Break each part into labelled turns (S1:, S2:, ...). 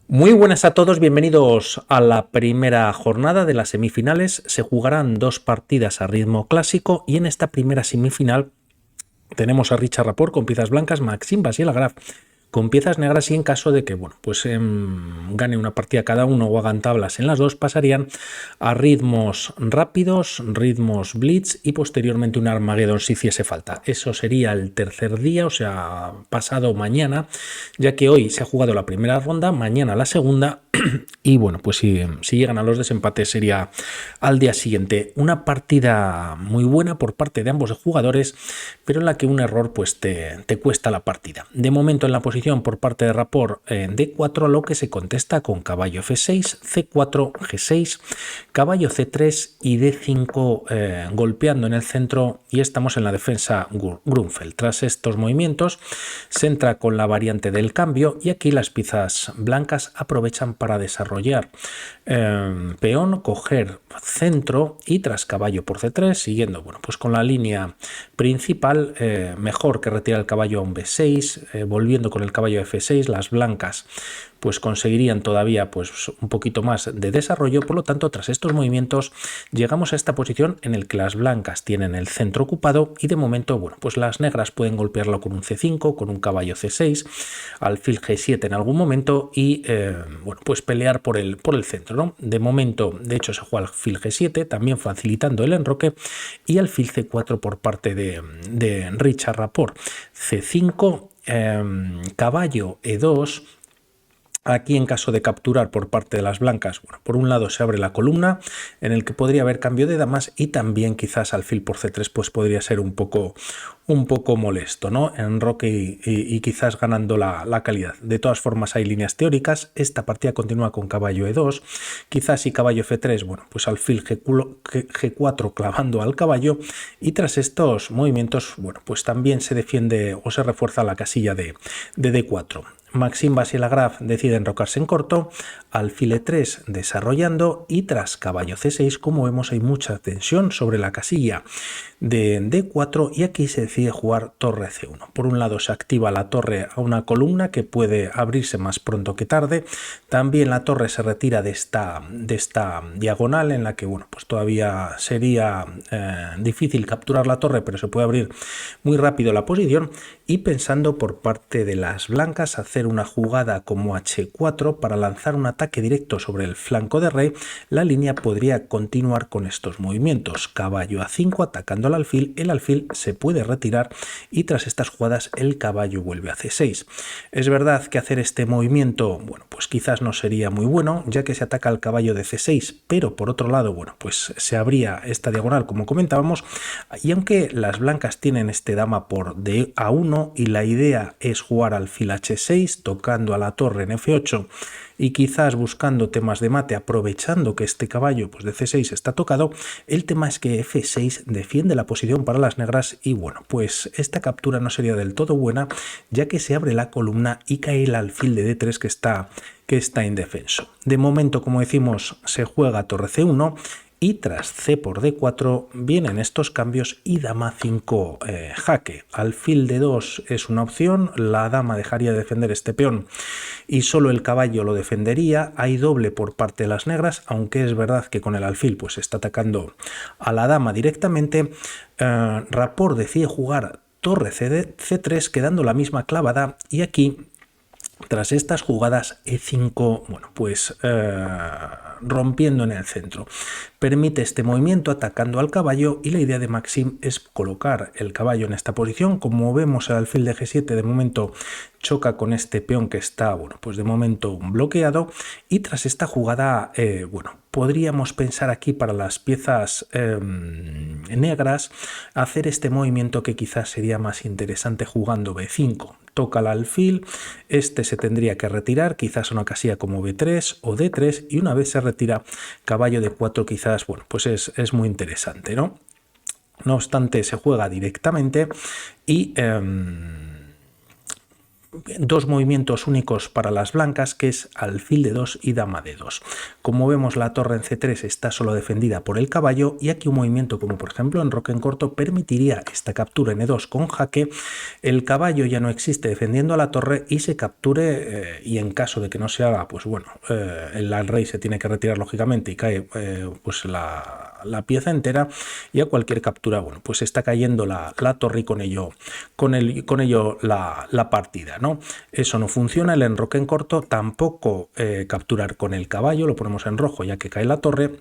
S1: Muy buenas a todos, bienvenidos a la primera jornada de las semifinales. Se jugarán dos partidas a ritmo clásico y en esta primera semifinal tenemos a Richard Rapport con piezas blancas, Maxime Vachier-Lagrave con piezas negras y en caso de que gane una partida cada uno o hagan tablas en las dos, pasarían a ritmos rápidos, ritmos blitz y posteriormente un Armageddon si hiciese falta. Eso sería el tercer día, o sea, pasado mañana, ya que hoy se ha jugado la primera ronda, mañana la segunda y bueno, pues si llegan a los desempates sería al día siguiente. Una partida muy buena por parte de ambos jugadores, pero en la que un error pues te cuesta la partida. De momento en la posición por parte de Rapport D4, lo que se contesta con caballo F6, C4, G6, caballo C3 y D5 golpeando en el centro, y estamos en la defensa Grunfeld. Tras estos movimientos se entra con la variante del cambio y aquí las piezas blancas aprovechan para desarrollar peón, coger centro y tras caballo por C3, siguiendo pues con la línea principal, mejor que retirar el caballo a un B6, volviendo con el caballo a F6, las blancas pues conseguirían todavía pues un poquito más de desarrollo. Por lo tanto, tras estos movimientos llegamos a esta posición en el que las blancas tienen el centro ocupado y de momento pues las negras pueden golpearlo con un C5, con un caballo C6, alfil G7 en algún momento y pues pelear por el centro, ¿no? De momento, de hecho, se juega alfil G7 también facilitando el enroque y alfil C4 por parte de Richard Rapport. C5, caballo E2. Aquí, en caso de capturar por parte de las blancas, por un lado se abre la columna en el que podría haber cambio de damas y también quizás alfil por C3 pues podría ser un poco molesto, ¿no? Enroque y quizás ganando la calidad. De todas formas hay líneas teóricas. Esta partida continúa con caballo E2, quizás y caballo F3, pues alfil G4 clavando al caballo, y tras estos movimientos, pues también se defiende o se refuerza la casilla de D4. Maxime Vachier-Lagrave decide enrocarse en corto, alfil E3 desarrollando y tras caballo C6, como vemos, hay mucha tensión sobre la casilla de D4 y aquí se decide jugar torre C1. Por un lado se activa la torre a una columna que puede abrirse más pronto que tarde. También la torre se retira de esta diagonal en la que pues todavía sería difícil capturar la torre, pero se puede abrir muy rápido la posición. Y pensando por parte de las blancas hacer una jugada como H4 para lanzar un ataque directo sobre el flanco de rey, la línea podría continuar con estos movimientos. Caballo A5 atacando al alfil, el alfil se puede retirar y tras estas jugadas el caballo vuelve a C6. Es verdad que hacer este movimiento, pues quizás no sería muy bueno, ya que se ataca al caballo de C6, pero por otro lado, pues se abría esta diagonal como comentábamos, y aunque las blancas tienen este dama por D A1 y la idea es jugar alfil H6 tocando a la torre en F8 y quizás buscando temas de mate aprovechando que este caballo de C6 está tocado, el tema es que F6 defiende la posición para las negras y pues esta captura no sería del todo buena, ya que se abre la columna y cae el alfil de D3 que está indefenso. De momento, como decimos, se juega torre C1 y tras C por D4 vienen estos cambios y dama 5 jaque. Alfil D2 es una opción, la dama dejaría de defender este peón y solo el caballo lo defendería. Hay doble por parte de las negras, aunque es verdad que con el alfil pues está atacando a la dama directamente. Rapport decide jugar torre C3 quedando la misma clavada y aquí tras estas jugadas E5, pues rompiendo en el centro. Permite este movimiento atacando al caballo y la idea de Maxime es colocar el caballo en esta posición. Como vemos, el alfil de G7 de momento choca con este peón que está, pues de momento bloqueado, y tras esta jugada, podríamos pensar aquí para las piezas negras hacer este movimiento que quizás sería más interesante jugando B5. Toca el alfil, este se tendría que retirar, quizás una casilla como B3 o D3, y una vez se retira caballo D4 quizás, pues es muy interesante, ¿no? No obstante, se juega directamente y dos movimientos únicos para las blancas, que es alfil de 2 y dama de 2. Como vemos, la torre en C3 está solo defendida por el caballo, y aquí un movimiento como por ejemplo en roque en corto permitiría esta captura en E2 con jaque. El caballo ya no existe defendiendo a la torre y se capture, y en caso de que no se haga, pues bueno, el rey se tiene que retirar lógicamente y cae pues la pieza entera, y a cualquier captura, bueno, pues está cayendo la torre y con ello la partida, ¿no? Eso no funciona. El enroque en corto tampoco, capturar con el caballo, lo ponemos en rojo ya que cae la torre.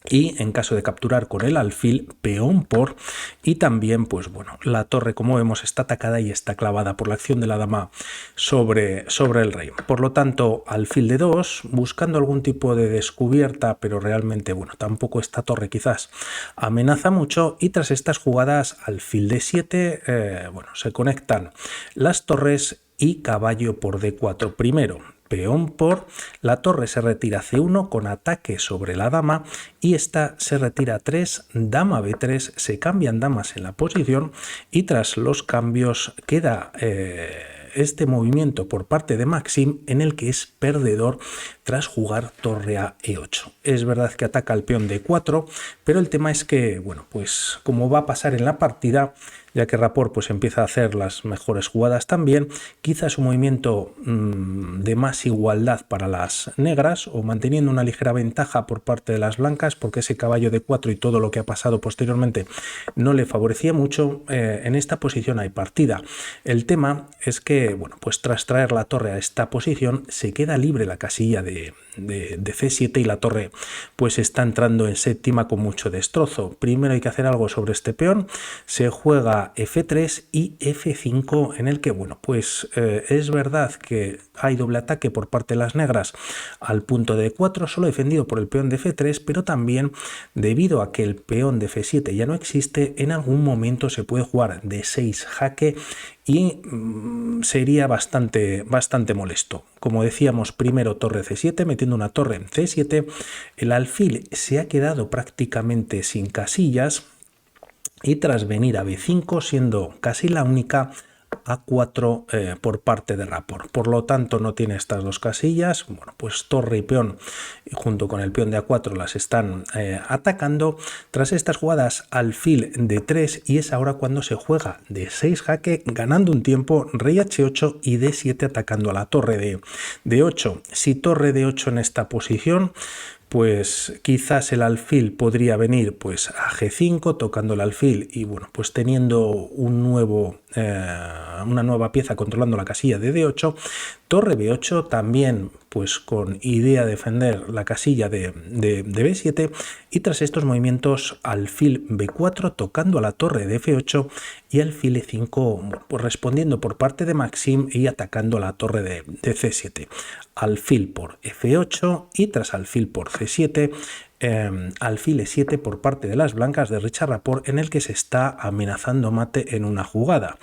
S1: Y en caso de capturar con el alfil, peón por, y también pues bueno, la torre como vemos está atacada y está clavada por la acción de la dama sobre el rey. Por lo tanto, alfil de 2, buscando algún tipo de descubierta, pero realmente bueno, tampoco esta torre quizás amenaza mucho, y tras estas jugadas alfil de 7, bueno, se conectan las torres y caballo por D4 primero. Peón por, la torre se retira a C1 con ataque sobre la dama, y esta se retira a 3, dama B3, se cambian damas en la posición, y tras los cambios queda este movimiento por parte de Maxim, en el que es perdedor tras jugar torre a E8. Es verdad que ataca al peón D4, pero el tema es que, bueno, pues como va a pasar en la partida, ya que Rapport pues empieza a hacer las mejores jugadas también, quizás un movimiento de más igualdad para las negras, o manteniendo una ligera ventaja por parte de las blancas, porque ese caballo de 4 y todo lo que ha pasado posteriormente no le favorecía mucho. En esta posición hay partida. El tema es que, bueno, pues tras traer la torre a esta posición se queda libre la casilla de C7, y la torre pues está entrando en séptima con mucho destrozo. Primero hay que hacer algo sobre este peón. Se juega F3 y F5, en el que, bueno, pues es verdad que hay doble ataque por parte de las negras al punto de 4, solo defendido por el peón de F3, pero también debido a que el peón de F7 ya no existe, en algún momento se puede jugar de 6 jaque, y sería bastante molesto. Como decíamos, primero torre C7, metiendo una torre en C7, el alfil se ha quedado prácticamente sin casillas, y tras venir a B5, siendo casi la única, A4 por parte de Rapport. Por lo tanto, no tiene estas dos casillas. Bueno, pues torre y peón, junto con el peón de A4, las están atacando. Tras estas jugadas, alfil de 3, y es ahora cuando se juega de 6 jaque, ganando un tiempo, rey H8 y D7 atacando a la torre de 8. Si torre de 8 en esta posición, pues quizás el alfil podría venir pues a G5, tocando el alfil, y bueno, pues teniendo una nueva pieza controlando la casilla de D8. Torre B8 también pues con idea de defender la casilla de B7, y tras estos movimientos alfil B4 tocando a la torre de F8, y alfil E5 pues respondiendo por parte de Maxim y atacando a la torre de C7. Alfil por F8 y tras alfil por C7, alfil E7 por parte de las blancas de Richard Rapport, en el que se está amenazando mate en una jugada.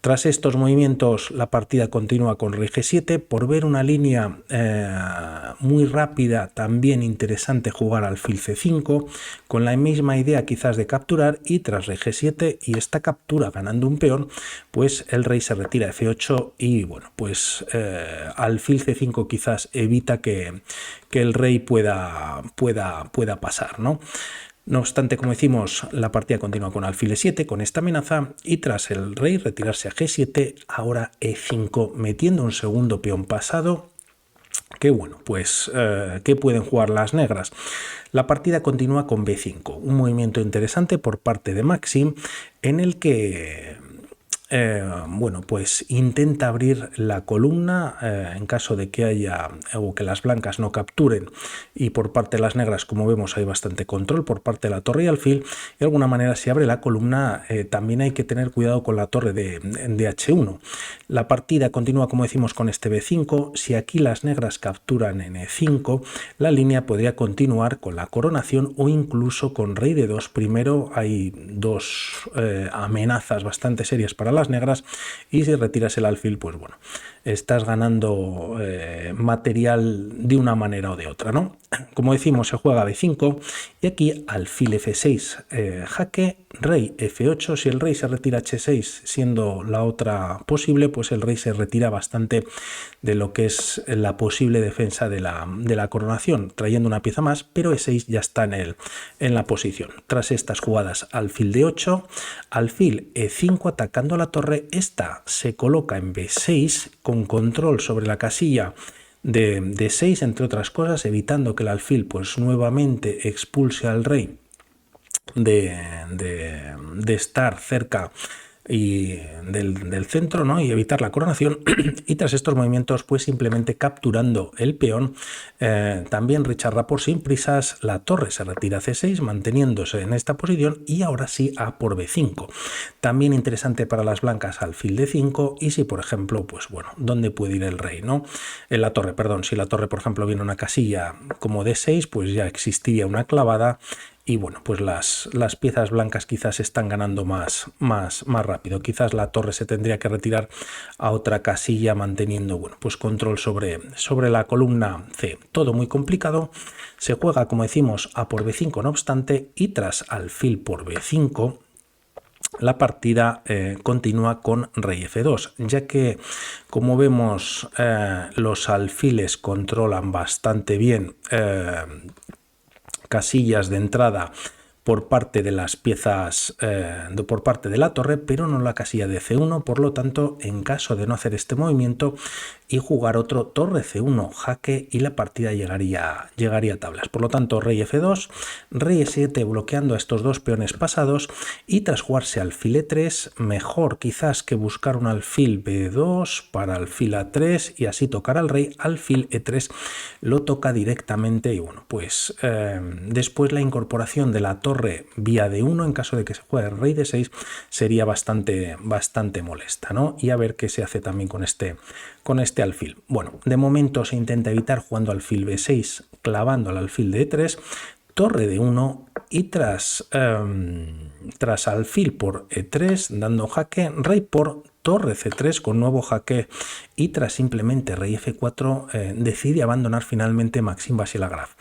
S1: Tras estos movimientos, la partida continúa con rey G7. Por ver una línea muy rápida, también interesante jugar alfil C5, con la misma idea quizás de capturar, y tras rey G7 y esta captura ganando un peón, pues el rey se retira a F8, y bueno, pues alfil C5 quizás evita que el rey pueda pasar, ¿no? No obstante, como decimos, la partida continúa con alfil E7, con esta amenaza, y tras el rey retirarse a G7, ahora E5, metiendo un segundo peón pasado. Que bueno, pues ¿qué pueden jugar las negras? La partida continúa con B5, un movimiento interesante por parte de Maxim, en el que bueno, pues intenta abrir la columna en caso de que haya o que las blancas no capturen, y por parte de las negras, como vemos, hay bastante control por parte de la torre y alfil. De alguna manera, si abre la columna, también hay que tener cuidado con la torre de H1. La partida continúa, como decimos, con este B5. Si aquí las negras capturan en E5, la línea podría continuar con la coronación o incluso con rey de 2. Primero hay dos amenazas bastante serias para las negras, y si retiras el alfil, pues bueno, estás ganando material de una manera o de otra, ¿no? como decimos, se juega B5 y aquí alfil F6, jaque, rey F8. Si el rey se retira H6, siendo la otra posible, pues el rey se retira bastante de lo que es la posible defensa de la coronación, trayendo una pieza más, pero E6 ya está en la posición. Tras estas jugadas, alfil D8, alfil E5 atacando la torre. Esta se coloca en B6 con control sobre la casilla de 6, entre otras cosas, evitando que el alfil pues nuevamente expulse al rey de estar cerca y del centro, ¿no? Y evitar la coronación. Y tras estos movimientos, pues simplemente capturando el peón, también Richard Rapport sin prisas, la torre se retira a C6 manteniéndose en esta posición y ahora sí a por B5. También interesante para las blancas alfil D5 y si por ejemplo, pues bueno, ¿dónde puede ir el rey, no? En la torre, perdón, si la torre por ejemplo viene una casilla como D6, pues ya existiría una clavada. Y bueno, pues las piezas blancas quizás están ganando más rápido. Quizás la torre se tendría que retirar a otra casilla manteniendo, bueno, pues control sobre la columna C. Todo muy complicado. Se juega, como decimos, a por B5 no obstante, y tras alfil por B5, la partida continúa con rey F2, ya que, como vemos, los alfiles controlan bastante bien casillas de entrada por parte de las piezas, por parte de la torre, pero no la casilla de C1. Por lo tanto, en caso de no hacer este movimiento y jugar otro, torre C1 jaque y la partida llegaría a tablas. Por lo tanto, rey F2, rey E7 bloqueando a estos dos peones pasados y tras jugarse alfil E3, mejor quizás que buscar un alfil B2 para alfil A3 y así tocar al rey. Alfil E3 lo toca directamente y bueno, pues después la incorporación de la torre vía D1 en caso de que se juegue rey D6 sería bastante molesta, ¿no? Y a ver qué se hace también con este alfil. Bueno, de momento se intenta evitar jugando alfil B6, clavando al alfil de E3, torre D1 y tras alfil por E3 dando jaque, rey por torre C3 con nuevo jaque y tras simplemente rey F4 decide abandonar finalmente Maxime Vachier-Lagrave.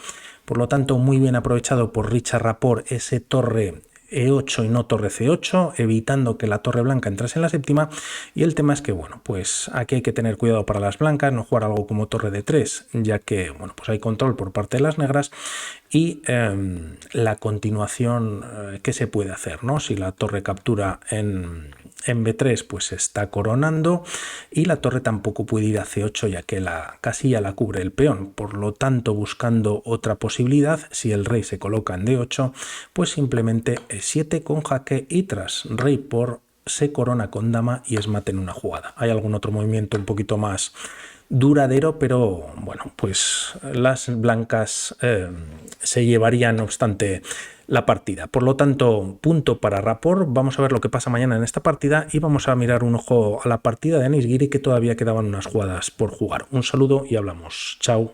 S1: Por lo tanto, muy bien aprovechado por Richard Rapport ese torre E8 y no torre C8, evitando que la torre blanca entrase en la séptima. Y el tema es que, bueno, pues aquí hay que tener cuidado para las blancas, no jugar algo como torre D3, ya que, bueno, pues hay control por parte de las negras y la continuación que se puede hacer, ¿no? Si la torre captura en B3, pues se está coronando y la torre tampoco puede ir a C8, ya que la casilla la cubre el peón. Por lo tanto, buscando otra posibilidad, si el rey se coloca en D8, pues simplemente E7 con jaque y tras rey por se corona con dama y es mate en una jugada. Hay algún otro movimiento un poquito más duradero, pero bueno, pues las blancas se llevarían no obstante la partida. Por lo tanto, punto para Rapport. Vamos a ver lo que pasa mañana en esta partida y vamos a mirar un ojo a la partida de Anish Giri, que todavía quedaban unas jugadas por jugar. Un saludo y hablamos. Chao.